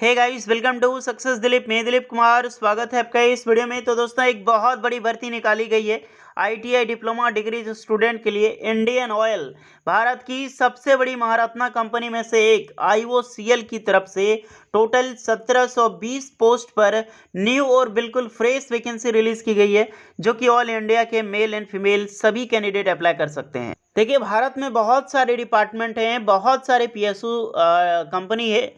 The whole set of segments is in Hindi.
Hey guys, welcome to success Dilip. मैं दिलीप कुमार, स्वागत है आपका इस वीडियो में। तो दोस्तों, एक बहुत बड़ी भर्ती निकाली गई है आईटीआई डिप्लोमा डिग्री स्टूडेंट के लिए। इंडियन ऑयल, भारत की सबसे बड़ी महारत्ना कंपनी में से एक, आईओसीएल की तरफ से टोटल 1720 पोस्ट पर न्यू और बिल्कुल फ्रेश वैकेंसी रिलीज की गई है, जो कि ऑल इंडिया के मेल एंड फीमेल सभी कैंडिडेट अप्लाई कर सकते हैं। देखिए, भारत में बहुत सारे डिपार्टमेंट हैं, बहुत सारे पीएसयू कंपनी है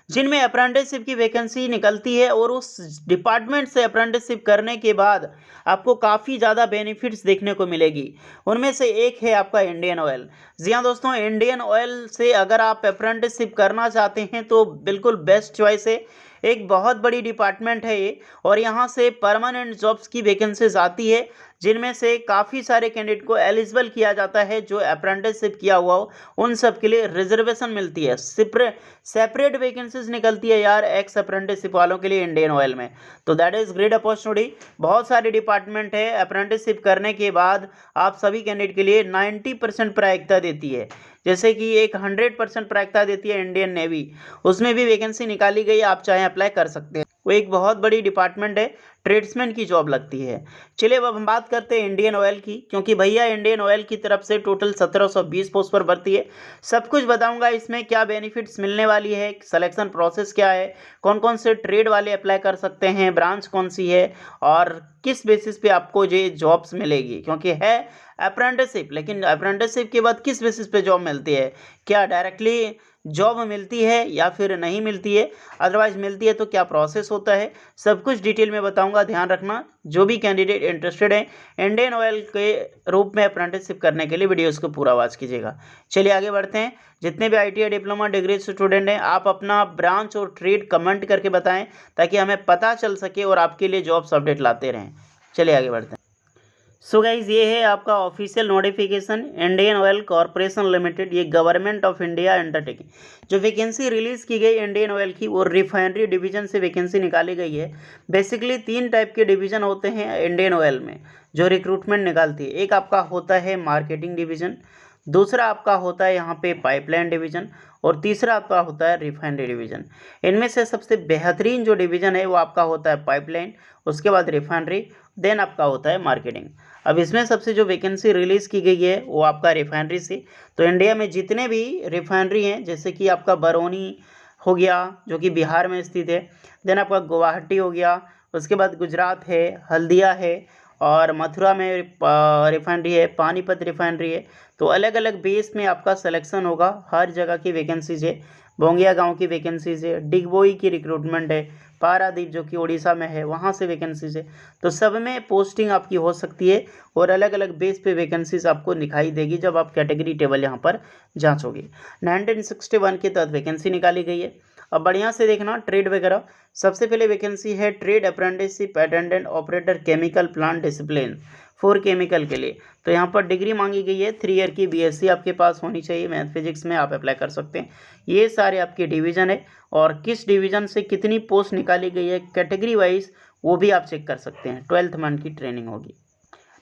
जिनमें अप्रेंटिसशिप की वैकेंसी निकलती है, और उस डिपार्टमेंट से अप्रेंटिसशिप करने के बाद आपको काफ़ी ज़्यादा बेनिफिट्स देखने को मिलेगी। उनमें से एक है आपका इंडियन ऑयल। जी हाँ दोस्तों, इंडियन ऑयल से अगर आप अप्रेंटिसशिप करना चाहते हैं तो बिल्कुल बेस्ट चॉइस है। एक बहुत बड़ी डिपार्टमेंट है ये, और यहाँ से परमानेंट जॉब्स की वैकेंसीज आती है, जिनमें से काफ़ी सारे कैंडिडेट को एलिजिबल किया जाता है जो अप्रेंटिसशिप किया हुआ हो। उन सब के लिए रिजर्वेशन मिलती है, सेपरेट वैकेंसीज निकलती है यार एक्स अप्रेंटिसशिप वालों के लिए इंडियन ऑयल में। तो दैट इज़ ग्रेट अपॉर्चुनिटी। बहुत सारे डिपार्टमेंट है, अप्रेंटिसशिप करने के बाद आप सभी कैंडिडेट के लिए 90% प्रायिकता देती है। जैसे कि एक 100% प्रायिकता देती है इंडियन नेवी, उसमें भी वैकेंसी निकाली गई, आप चाहें अप्लाई कर सकते हैं। वो एक बहुत बड़ी डिपार्टमेंट है, ट्रेड्समैन की जॉब लगती है। चलिए अब हम बात करते हैं इंडियन ऑयल की, क्योंकि भैया इंडियन ऑयल की तरफ से टोटल 1720 पोस्ट पर भर्ती है। सब कुछ बताऊंगा, इसमें क्या बेनिफिट्स मिलने वाली है, सिलेक्शन प्रोसेस क्या है, कौन कौन से ट्रेड वाले अप्लाई कर सकते हैं, ब्रांच कौन सी है, और किस बेसिस पे आपको ये जॉब्स मिलेगी। क्योंकि है अप्रेंटिसशिप, लेकिन अप्रेंटिसशिप के बाद किस बेसिस पे जॉब मिलती है, क्या डायरेक्टली जॉब मिलती है या फिर नहीं मिलती है, अदरवाइज मिलती है तो क्या प्रोसेस होता है, सब कुछ डिटेल में बताऊंगा। ध्यान रखना, जो भी कैंडिडेट इंटरेस्टेड है इंडियन ऑयल के रूप में अप्रेंटिसशिप करने के लिए वीडियोस को पूरा वॉच कीजिएगा। चलिए आगे बढ़ते हैं। जितने भी आईटीआई डिप्लोमा डिग्री स्टूडेंट हैं, आप अपना ब्रांच और ट्रेड कमेंट करके बताएं, ताकि हमें पता चल सके और आपके लिए जॉब्स अपडेट लाते रहें। चलिए आगे बढ़ते हैं। सो गाइज, ये है आपका official notification, Indian oil corporation limited, ये गवर्नमेंट ऑफ इंडिया अंडरटेकिंग। जो वैकेंसी रिलीज़ की गई इंडियन ऑयल की, वो रिफाइनरी डिवीजन से वैकेंसी निकाली गई है। बेसिकली 3 टाइप के डिवीजन होते हैं इंडियन ऑयल में जो रिक्रूटमेंट निकालती है। एक आपका होता है मार्केटिंग डिवीजन, दूसरा आपका होता है यहाँ पे पाइपलाइन डिवीजन, और तीसरा आपका होता है रिफाइनरी डिवीजन। इनमें से सबसे बेहतरीन जो डिवीजन है वो आपका होता है पाइपलाइन, उसके बाद रिफाइनरी, देन आपका होता है मार्केटिंग। अब इसमें सबसे जो वैकेंसी रिलीज़ की गई है वो आपका रिफाइनरी से। तो इंडिया में जितने भी रिफाइनरी हैं, जैसे कि आपका बरौनी हो गया जो कि बिहार में स्थित है, देन आपका गुवाहाटी हो गया, उसके बाद गुजरात है, हल्दिया है, और मथुरा में रिफाइनरी है, पानीपत रिफाइनरी है। तो अलग अलग बेस में आपका सिलेक्शन होगा, हर जगह की वैकेंसीज है। बोंगिया गांव की वैकेंसीज है, डिगबोई की रिक्रूटमेंट है, पारादीप जो कि उड़ीसा में है वहाँ से वैकेंसीज है। तो सब में पोस्टिंग आपकी हो सकती है, और अलग अलग बेस पे वैकेंसीज आपको दिखाई देगी जब आप कैटेगरी टेबल यहाँ पर जांचोगे। 1961 के तहत वैकेंसी निकाली गई है। अब बढ़िया से देखना ट्रेड वगैरह। सबसे पहले वैकेंसी है trade apprenticeship attendant operator chemical plant discipline for chemical के लिए। तो यहाँ पर डिग्री मांगी गई है 3 ईयर की बीएससी आपके पास होनी चाहिए, मैथ फिजिक्स में आप अप्लाई कर सकते हैं। ये सारे आपके डिवीज़न है, और किस डिवीज़न से कितनी पोस्ट निकाली गई है कैटेगरी वाइज वो भी आप चेक कर सकते हैं। 12th मंथ की ट्रेनिंग होगी।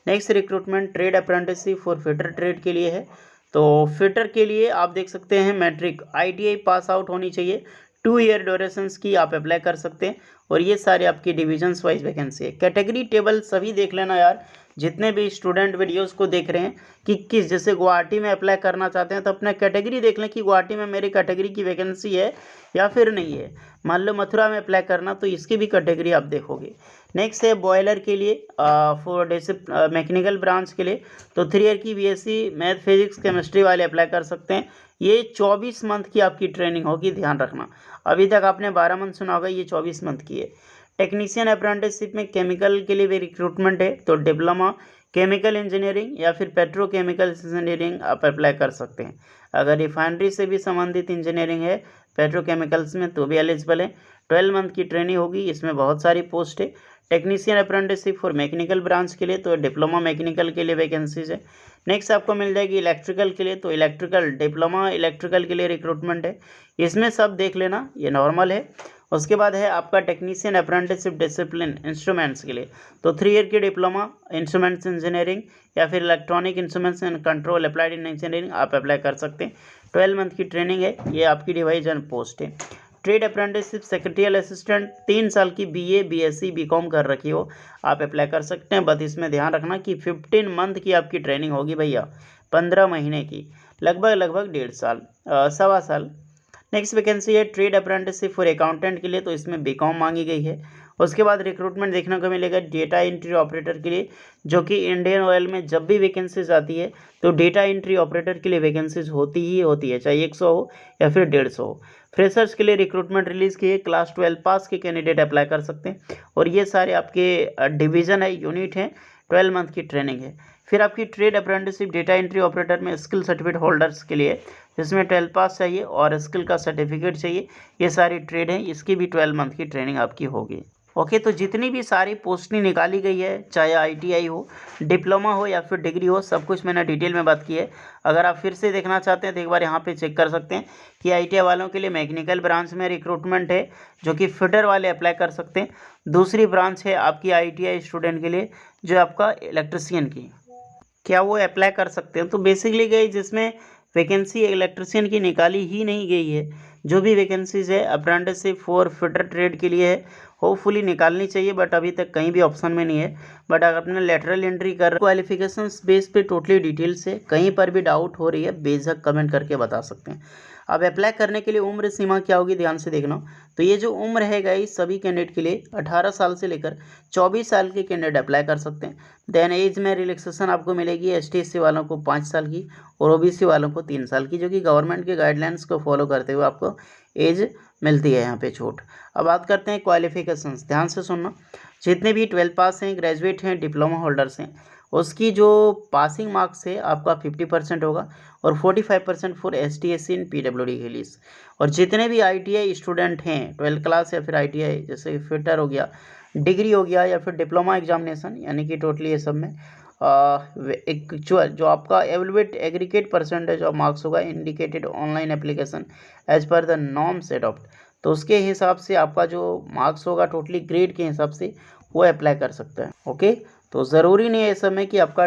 Next recruitment trade apprenticeship for fitter trade के लिए है। तो फिटर के लिए आप देख सकते हैं मैट्रिक आईटीआई पास आउट होनी चाहिए, 2 ईयर ड्यूरेशंस की आप अप्लाई कर सकते हैं। और ये सारे आपकी डिविजन्स वाइज वैकेंसी है। कैटेगरी टेबल सभी देख लेना यार, जितने भी स्टूडेंट वीडियोस को देख रहे हैं कि किस, जैसे गुवाहाटी में अप्लाई करना चाहते हैं तो अपना कैटेगरी देख लें कि गुवाहाटी में मेरी कैटेगरी की वैकेंसी है या फिर नहीं है। मान लो मथुरा में अप्लाई करना, तो इसकी भी कैटेगरी आप देखोगे। नेक्स्ट है बॉयलर के लिए, फॉर मैकेनिकल ब्रांच के लिए। तो 3 ईयर की बीएससी मैथ फिजिक्स केमिस्ट्री वाले अप्लाई कर सकते हैं। ये 24 मंथ की आपकी ट्रेनिंग होगी, ध्यान रखना। अभी तक आपने 12 मंथ सुना होगा, ये 24 मंथ की है। टेक्नीशियन अप्रेंटिसशिप में केमिकल के लिए भी रिक्रूटमेंट है। तो डिप्लोमा केमिकल इंजीनियरिंग या फिर पेट्रोकेमिकल इंजीनियरिंग आप अप्लाई कर सकते हैं। अगर रिफाइनरी से भी संबंधित इंजीनियरिंग है पेट्रोकेमिकल्स में तो भी एलिजिबल है। 12 मंथ की ट्रेनिंग होगी, इसमें बहुत सारी पोस्ट है। Technician apprenticeship for mechanical branch के लिए, तो डिप्लोमा मैकेनिकल के लिए वैकेंसीज है। नेक्स्ट आपको मिल जाएगी इलेक्ट्रिकल के लिए। तो इलेक्ट्रिकल डिप्लोमा इलेक्ट्रिकल के लिए रिक्रूटमेंट है, इसमें सब देख लेना, ये नॉर्मल है। उसके बाद है आपका टेक्नीशियन अप्रेंटिसशिप डिसिप्लिन इंस्ट्रूमेंट्स के लिए। तो 3 ईयर की डिप्लोमा इंस्ट्रूमेंट्स इंजीनियरिंग या फिर electronic instruments and control applied in engineering आप अप्लाई कर सकते हैं। 12 मंथ की ट्रेनिंग है, ये आपकी डिवीजन पोस्ट है। ट्रेड अप्रेंटिसशिप सेक्रेटरियल असिस्टेंट 3 साल की BA BSc BCom कर रखी हो आप अप्लाई कर सकते हैं। बस इसमें ध्यान रखना कि 15 मंथ की आपकी ट्रेनिंग होगी भैया, 15 महीने की, लगभग 1.5 साल, 1.25 साल। नेक्स्ट वैकेंसी है ट्रेड अप्रेंटिसशिप फॉर अकाउंटेंट के लिए, तो इसमें BCom मांगी गई है। उसके बाद रिक्रूटमेंट देखने को मिलेगा डेटा एंट्री ऑपरेटर के लिए, जो कि इंडियन ऑयल में जब भी वैकेंसीज आती है तो डेटा एंट्री ऑपरेटर के लिए वैकेंसीज होती ही होती है, चाहे 100 हो या फिर 150 हो। फ्रेशर्स के लिए रिक्रूटमेंट रिलीज़ की है, क्लास 12 पास के कैंडिडेट अप्लाई कर सकते हैं। और ये सारे आपके डिवीज़न है, यूनिट है, 12 मंथ की ट्रेनिंग है। फिर आपकी trade apprenticeship data entry operator में स्किल सर्टिफिकेट होल्डर्स के लिए, जिसमें 12 पास चाहिए और स्किल का सर्टिफिकेट चाहिए। ये सारी ट्रेड हैं, इसकी भी 12 मंथ की ट्रेनिंग आपकी होगी। ओके, तो जितनी भी सारी पोस्टिंग निकाली गई है, चाहे ITI हो, डिप्लोमा हो या फिर डिग्री हो, सब कुछ मैंने डिटेल में बात की है। अगर आप फिर से देखना चाहते हैं तो एक बार यहाँ पे चेक कर सकते हैं कि ITI वालों के लिए मैकेनिकल ब्रांच में रिक्रूटमेंट है, जो कि फिटर वाले अप्लाई कर सकते हैं। दूसरी ब्रांच है आपकी ITI स्टूडेंट के लिए, जो आपका इलेक्ट्रिशियन की, क्या वो अप्लाई कर सकते हैं। तो बेसिकली गई जिसमें वैकेंसी इलेक्ट्रिशियन की निकाली ही नहीं गई है, जो भी वैकेंसीज है अप्रेंटिसशिप फॉर फिटर ट्रेड के लिए है, होपफुली निकालनी चाहिए, बट अभी तक कहीं भी ऑप्शन में नहीं है। बट अगर अपने लेटरल एंट्री कर क्वालिफिकेशंस बेस पे टोटली डिटेल से कहीं पर भी डाउट हो रही है, बेझक कमेंट करके बता सकते हैं। अब अप्लाई करने के लिए उम्र सीमा क्या होगी, ध्यान से देखना। तो ये जो उम्र है गाइस सभी कैंडिडेट के लिए 18 साल से लेकर 24 साल के कैंडिडेट अप्लाई कर सकते हैं। देन एज में रिलैक्सेशन आपको मिलेगी ST SC वालों को 5 साल की और OBC वालों को 3 साल की, जो कि गवर्नमेंट के गाइडलाइंस को फॉलो करते हुए आपको एज मिलती है यहाँ पे छूट। अब बात करते हैं क्वालिफिकेशंस, ध्यान से सुनना। जितने भी 12 पास हैं, ग्रेजुएट हैं, डिप्लोमा होल्डर्स हैं, उसकी जो पासिंग मार्क्स है आपका 50% होगा और 45% for ST SC in PWD के लिए। और जितने भी ITI स्टूडेंट हैं 12 क्लास या फिर ITI, जैसे फिटर हो गया, डिग्री हो गया या फिर डिप्लोमा एग्जामिनेशन, यानी कि टोटली ये सब में एक जो आपका evaluate aggregate percentage of marks होगा indicated online application as per the norms adopt, तो उसके हिसाब से आपका जो मार्क्स होगा टोटली ग्रेड के हिसाब से वो अप्लाई कर सकता है। ओके, तो ज़रूरी नहीं है इस समय कि आपका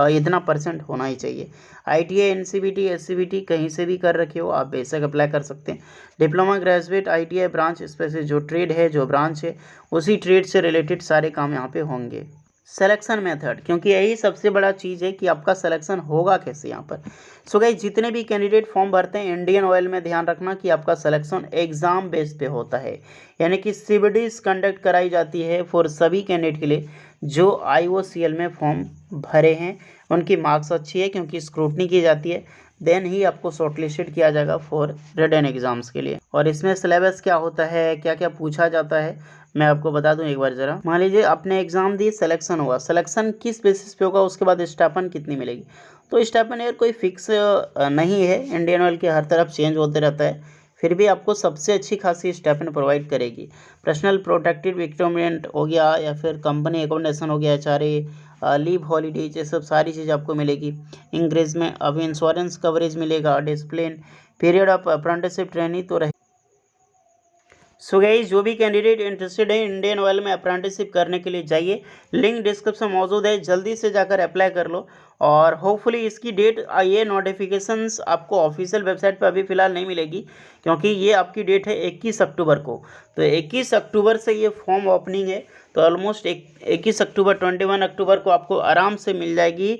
इतना परसेंट होना ही चाहिए। ITI NCVT SCVT कहीं से भी कर रखे हो आप बेशक अप्लाई कर सकते हैं। Diploma graduate ITI branch specific जो ट्रेड है, जो ब्रांच है, उसी ट्रेड से रिलेटेड सारे काम यहाँ पे होंगे। सिलेक्शन मेथड, क्योंकि यही सबसे बड़ा चीज़ है कि आपका सिलेक्शन होगा कैसे यहाँ पर। सो गाइस जितने भी कैंडिडेट फॉर्म भरते हैं इंडियन ऑयल में, ध्यान रखना कि आपका सिलेक्शन एग्ज़ाम बेस पे होता है, यानी कि CBDs कंडक्ट कराई जाती है फॉर सभी कैंडिडेट के लिए जो IOCL में फॉर्म भरे हैं। उनकी मार्क्स अच्छी है क्योंकि स्क्रूटनी की जाती है, देन ही आपको शॉर्टलिस्टेड किया जाएगा फॉर रिटन एग्जाम्स के लिए। और इसमें सिलेबस क्या होता है, क्या क्या पूछा जाता है, मैं आपको बता दूं एक बार ज़रा। मान लीजिए आपने एग्ज़ाम दी, सिलेक्शन हुआ, सिलेक्शन किस बेसिस पे होगा, उसके बाद स्टाइपेंड कितनी मिलेगी। तो स्टाइपेंड यार कोई फिक्स नहीं है, इंडियन ऑयल के हर तरफ चेंज होते रहता है, फिर भी आपको सबसे अच्छी खासी स्टाइपेंड प्रोवाइड करेगी। पर्सनल प्रोटेक्टिव इक्विपमेंट हो गया या फिर कंपनी एकोमोडेशन हो गया, HRA, लीव हॉलीडेज, ये सब सारी चीज़ आपको मिलेगी। इंग्रेज में अब इंश्योरेंस कवरेज मिलेगा, discipline, period of apprenticeship training तो सो गाइस जो भी कैंडिडेट इंटरेस्टेड है इंडियन ऑयल में अप्रेंटिसशिप करने के लिए जाइए, लिंक डिस्क्रिप्शन मौजूद है, जल्दी से जाकर अप्लाई कर लो। और होपफुली इसकी डेट, ये नोटिफिकेशंस आपको ऑफिशियल वेबसाइट पर अभी फ़िलहाल नहीं मिलेगी, क्योंकि ये आपकी डेट है 21 अक्टूबर को। तो 21 अक्टूबर से ये फॉर्म ओपनिंग है, तो ऑलमोस्ट 21 अक्टूबर 21 अक्टूबर को आपको आराम से मिल जाएगी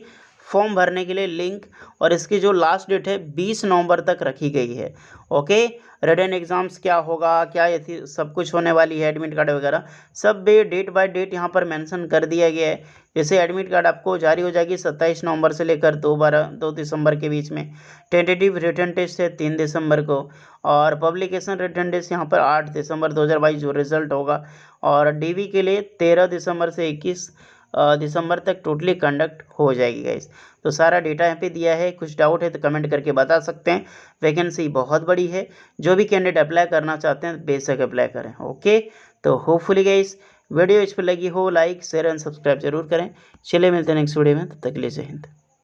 फॉर्म भरने के लिए लिंक। और इसकी जो लास्ट डेट है 20 नवंबर तक रखी गई है। ओके, रिटन एग्ज़ाम्स क्या होगा, क्या ये सब कुछ होने वाली है, एडमिट कार्ड वगैरह सब भी डेट बाय डेट यहाँ पर मेंशन कर दिया गया है। जैसे एडमिट कार्ड आपको जारी हो जाएगी 27 नवंबर से लेकर 2 दिसंबर के बीच में। टेंटेटिव रिटन टेस्ट है 3 दिसंबर को, और पब्लिकेशन रिटन टेस्ट यहाँ पर 8 दिसंबर 2022 जो रिजल्ट होगा। और DV के लिए 13 दिसंबर से 21 दिसंबर तक टोटली कंडक्ट हो जाएगी गाइस। तो सारा डेटा यहाँ पे दिया है, कुछ डाउट है तो कमेंट करके बता सकते हैं। वैकेंसी बहुत बड़ी है, जो भी कैंडिडेट अप्लाई करना चाहते हैं बेशक अप्लाई करें। ओके, तो होपफुली गाइस वीडियो इस पर लगी हो, लाइक शेयर एंड सब्सक्राइब जरूर करें। चलिए मिलते हैं नेक्स्ट वीडियो में, तब तक के लिए जय हिंद।